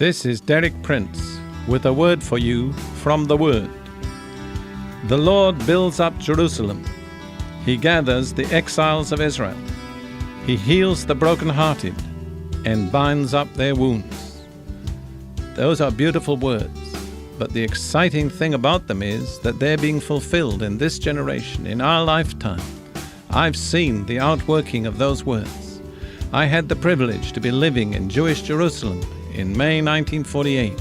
This is Derek Prince with a word for you from the Word. The Lord builds up Jerusalem. He gathers the exiles of Israel. He heals the brokenhearted and binds up their wounds. Those are beautiful words, but the exciting thing about them is that they're being fulfilled in this generation, in our lifetime. I've seen the outworking of those words. I had the privilege to be living in Jewish Jerusalem in May 1948,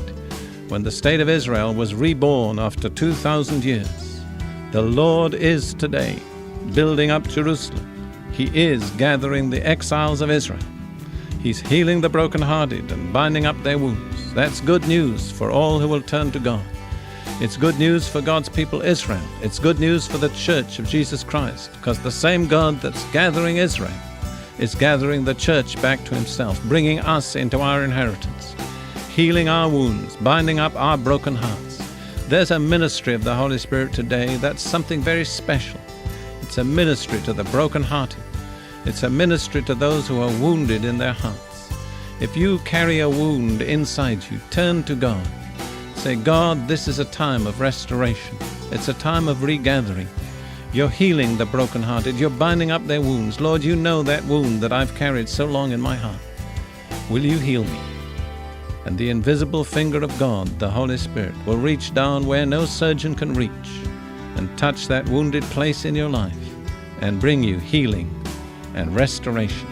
when the state of Israel was reborn after 2,000 years. The Lord is today building up Jerusalem. He is gathering the exiles of Israel. He's healing the brokenhearted and binding up their wounds. That's good news for all who will turn to God. It's good news for God's people Israel. It's good news for the Church of Jesus Christ, because the same God that's gathering Israel is gathering the church back to himself, bringing us into our inheritance, healing our wounds, binding up our broken hearts. There's a ministry of the Holy Spirit today that's something very special. It's a ministry to the brokenhearted. It's a ministry to those who are wounded in their hearts. If you carry a wound inside you, turn to God. Say, God, this is a time of restoration. It's a time of regathering. You're healing the brokenhearted. You're binding up their wounds. Lord, you know that wound that I've carried so long in my heart. Will you heal me? And the invisible finger of God, the Holy Spirit, will reach down where no surgeon can reach and touch that wounded place in your life and bring you healing and restoration.